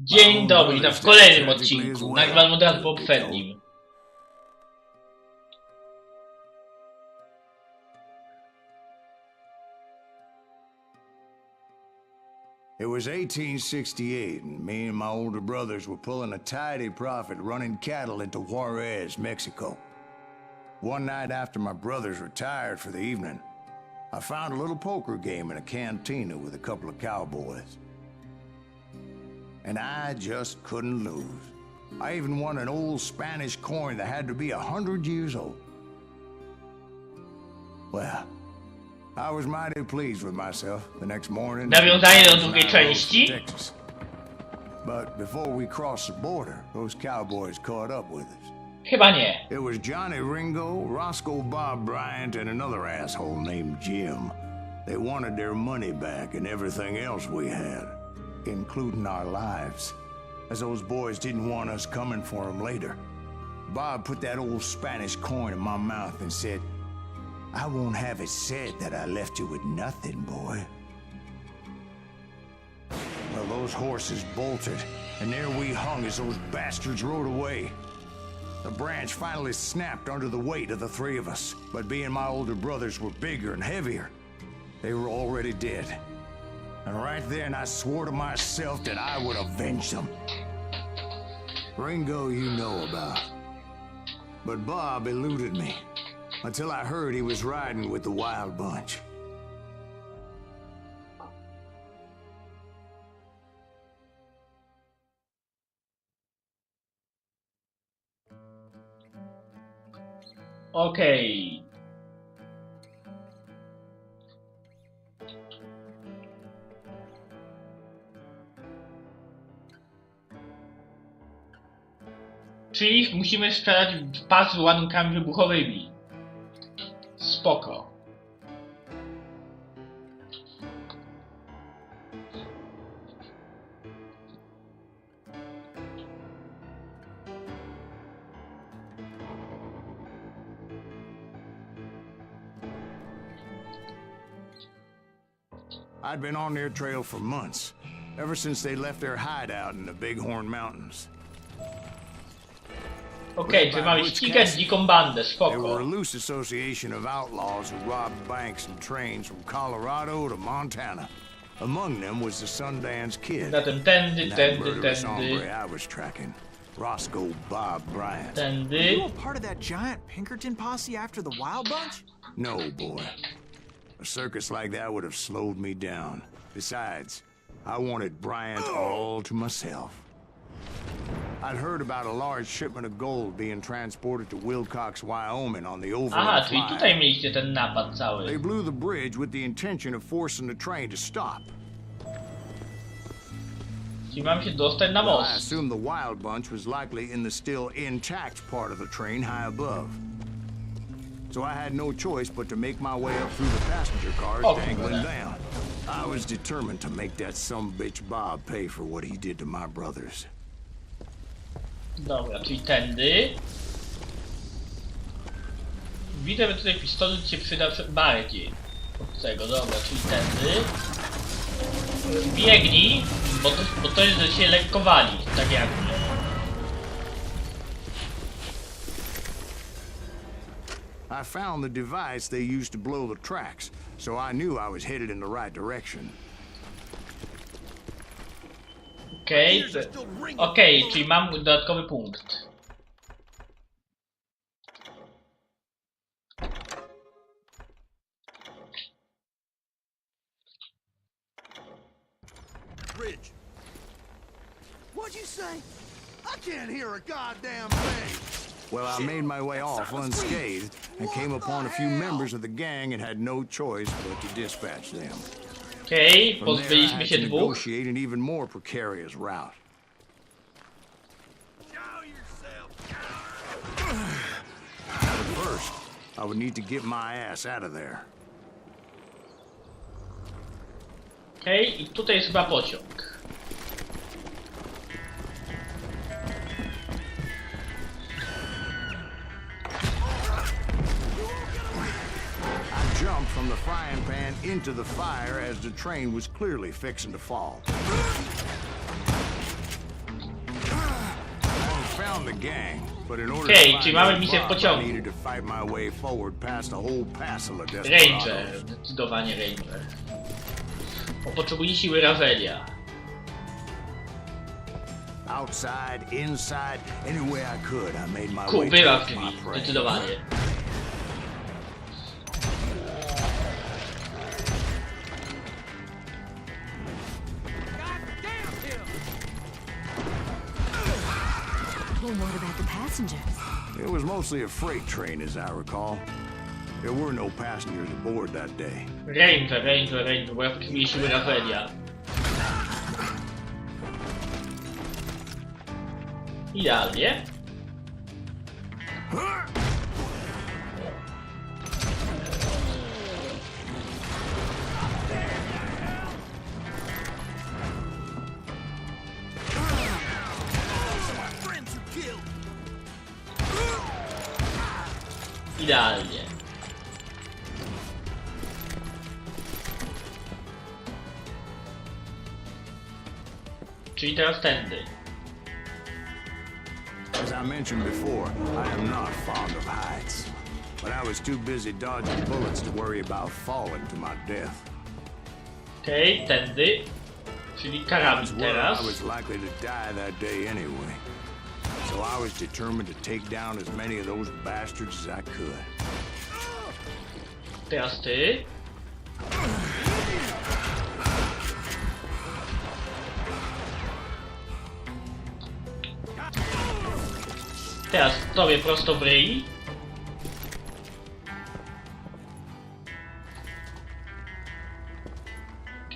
Dzień dobry, witam w kolejnym odcinku. Nagrywam od razu po poprzednim. It was 1868, and me and my older brothers were pulling a tidy profit running cattle into Juarez, Mexico. One night after my brothers retired for the evening, I found a little poker game in a cantina with a couple of cowboys. And I just couldn't lose. I even won an old Spanish coin that had to be 100 years old. Well, I was mighty pleased with myself the next morning. Nawiązanie do drugiej części. Texas. But before we crossed the border, those cowboys caught up with us. Chyba nie. It was Johnny Ringo, Roscoe Bob Bryant, and another asshole named Jim. They wanted their money back and everything else we had, including our lives, as those boys didn't want us coming for them later. Bob put that old Spanish coin in my mouth and said, "I won't have it said that I left you with nothing, boy." Well, those horses bolted, and there we hung as those bastards rode away. The branch finally snapped under the weight of the three of us, but being my older brothers were bigger and heavier, they were already dead. And right then I swore to myself that I would avenge them. Ringo you know about. But Bob eluded me, until I heard he was riding with the Wild Bunch. Okej. Czyli musimy sprzedać pas z ładunkami wybuchowymi. Spoko. I'd been on their trail for months, ever since they left their hideout in the Bighorn Mountains. Okej, czyli mamy ścigać dziką bandę, They were spoko. a loose association of outlaws who robbed banks and trains from Colorado to Montana. Among them was the Sundance Kid. Zatem tędy, and that tędy, murderous tędy, hombre I was tracking, Roscoe Bob Bryant. You tędy. were part of that giant Pinkerton posse after the Wild Bunch? No, boy. A circus like that would have slowed me down. Besides, I wanted Bryant all to myself. I'd heard about a large shipment of gold being transported to Wilcox, Wyoming on the Aha, overland czyli fly. tutaj mieliście ten napad They cały. blew the bridge with the intention of forcing the train to stop. Czyli mamy się dostać na I most. assumed the Wild Bunch was likely in the still intact part of the train high above. So I had no choice but to make my way up through the passenger cars Oh, dangling brother. down. I was determined to make that sumbitch Bob pay for what he did to my brothers. Dobra, czyli tędy. Widzę, że tutaj pistolet się przyda bardziej. Od tego, dobra, czyli tędy. Biegnij, bo to jest, że się lekko wali, tak jak mnie. I found the device they used to blow the tracks, so I knew I was headed in the right direction. Okej, czyli mam dodatkowy punkt. Bridge. What'd you say? I can't hear a goddamn thing. Well, I made my way off unscathed and came upon a few members of the gang and had no choice but to dispatch them. Okej, From there, I pozbyliśmy had się to dwóch. negotiate an even more precarious route. Show yourself. But first, I would need to get my ass out of there. Okej, i tutaj jest chyba pociąg. I jumped from the frying pan into the fire as the train was clearly fixing to fall. found the gang, but in order Okej, to czyli find mamy out misję w Bob, I pociągu. needed to fight my way forward past a whole passel of Ranger, desperados. zdecydowanie Ranger. Bo potrzebuje siły Ravelia. Outside, inside, any way I could, I made my way Bywa w towards my drzwi, prey. zdecydowanie. Well, what about the passengers? It was mostly a freight train, as I recall. There were no passengers aboard that day. Ranger, bo ja potrzebuję siły Ravelia. Idealnie. Idealnie. Czyli teraz tędy. As I mentioned before, I am not fond of heights. But I was too busy dodging bullets to worry about falling to my death. Okej, tędy. Czyli karabin Well, I teraz. was likely to die that day anyway. So I was determined to take down as many of those bastards as I could. Teraz ty. Teraz tobie prosto w ryj.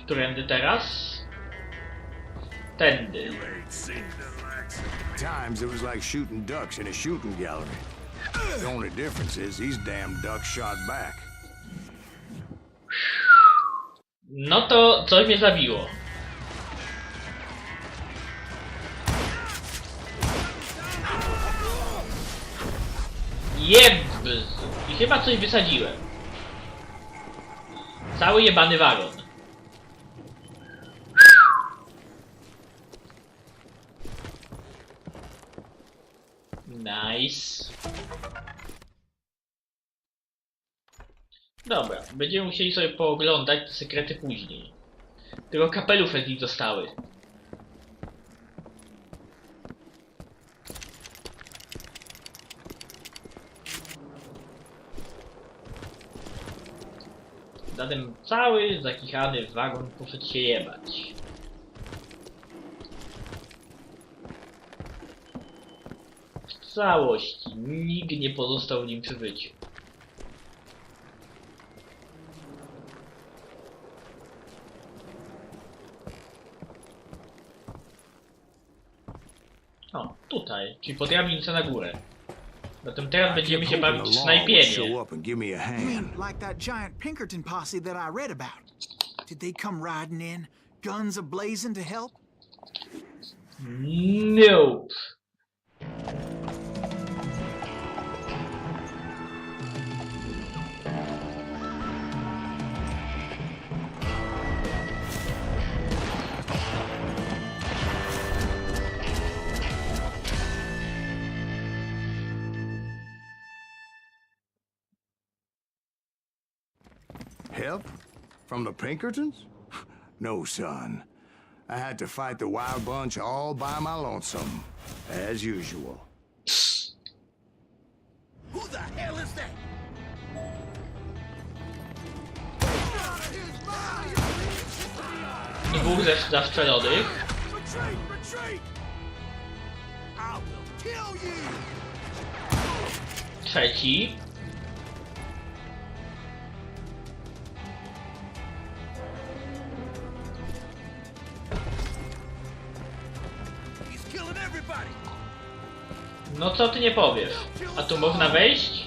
Którędy teraz? Tędy. Times it was like shooting ducks in a shooting gallery. The only difference is these damn ducks shot back. No to coś mnie zabiło. Jebz! I chyba coś wysadziłem. Cały jebany wagon. Nice. Dobra, będziemy musieli sobie pooglądać te sekrety później. Tylko kapelusze z nich zostały. Zatem cały zakichany wagon poszedł się jebać. W całości nikt nie pozostał w nim przy życiu. O, tutaj, czyli po drabince na górę. Zatem teraz będziemy się bawić w Show snajpienie. up and give me a You hand. mean like that giant Pinkerton posse that I read about? Did they come riding in, guns a-blazing to help? Nope. Help? From the Pinkertons? No, son. I had to fight the wild bunch all by my lonesome, as usual. Who the hell is that? Dwóch zastrzelonych. Retreat! Retreat! I will kill you! Trzeci. He's killing everybody! No co ty nie powiesz? A tu można wejść?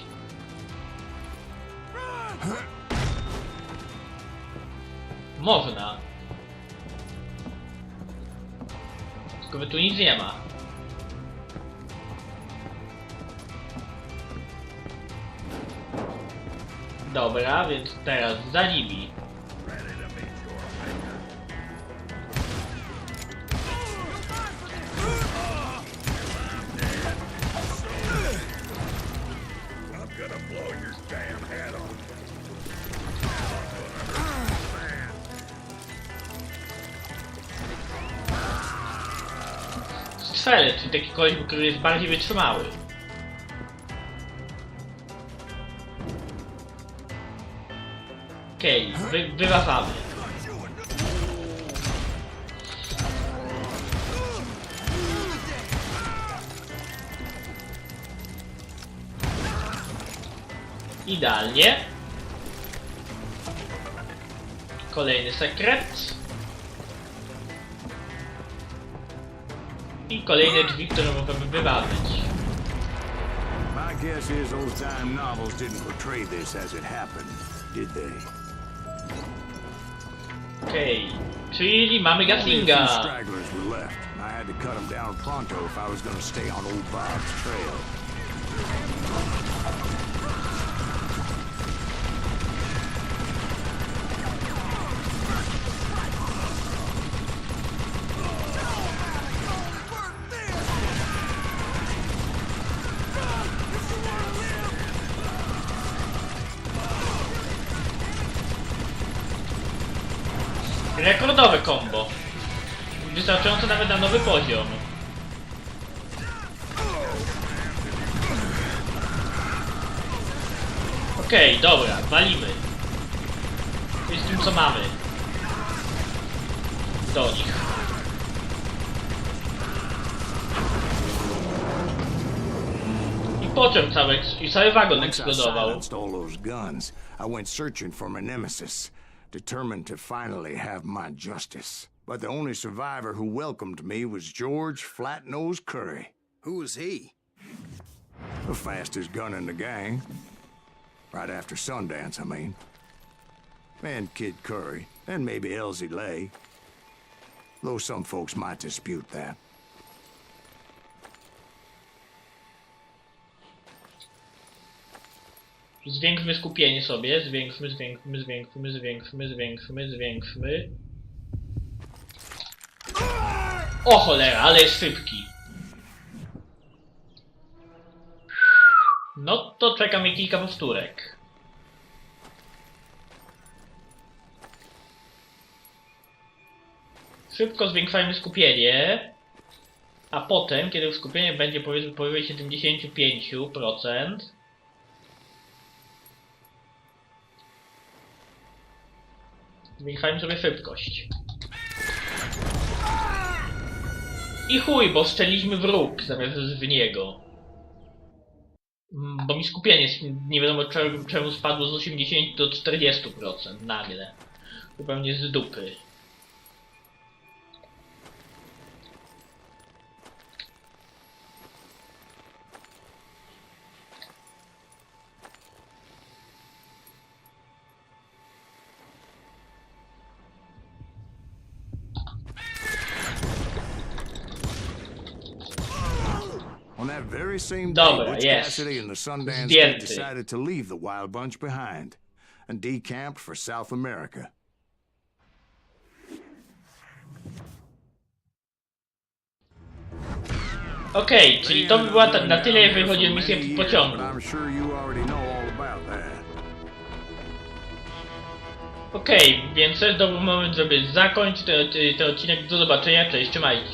Można. Tylko tu nic nie ma. Dobra, więc teraz za nimi. strzelec, czyli taki koleś, który jest bardziej wytrzymały. Okej, wyważamy. Idealnie. Kolejny sekret. I kolejne drzwi, które możemy wyważyć. My guess is old-time novels didn't portray this as it happened, did they? Okej, czyli mamy Only a few Gunslinga. stragglers were left, and I had to cut them down pronto if I was gonna stay on old Bob's trail. Rekordowe combo. Wystarczająco nawet na nowy poziom. Okej, dobra, walimy. To jest tym, co mamy. Do nich. I po czym cały wagon Once I eksplodował. silenced all those guns, I went searching for my nemesis, determined to finally have my justice. But the only survivor who welcomed me was George Flat-Nosed Curry. Who was he? The fastest gun in the gang. Right after Sundance, I mean. And Kid Curry, and maybe Elsie Lay. Though some folks might dispute that. Zwiększmy skupienie sobie, zwiększmy. O cholera, ale jest szybki. No to czeka mnie kilka powtórek. Szybko zwiększajmy skupienie. A potem, kiedy już skupienie będzie powiedzmy powyżej 75%, zwiększajmy sobie szybkość. I chuj, bo strzeliśmy w róg zamiast w niego. Bo mi skupienie nie wiadomo czemu spadło z 80 do 40% nagle. Zupełnie z dupy. On that very same day, Dobra, Butch jest. Cassidy and the Sundance Zdjęty. Kid decided to leave the Wild Bunch behind and decamp for South America. Okej, czyli to by była na tyle, jeżeli chodzi o misję w pociągu. Okej, więc to jest dobry moment, żeby zakończyć ten odcinek. Do zobaczenia, cześć, trzymajcie.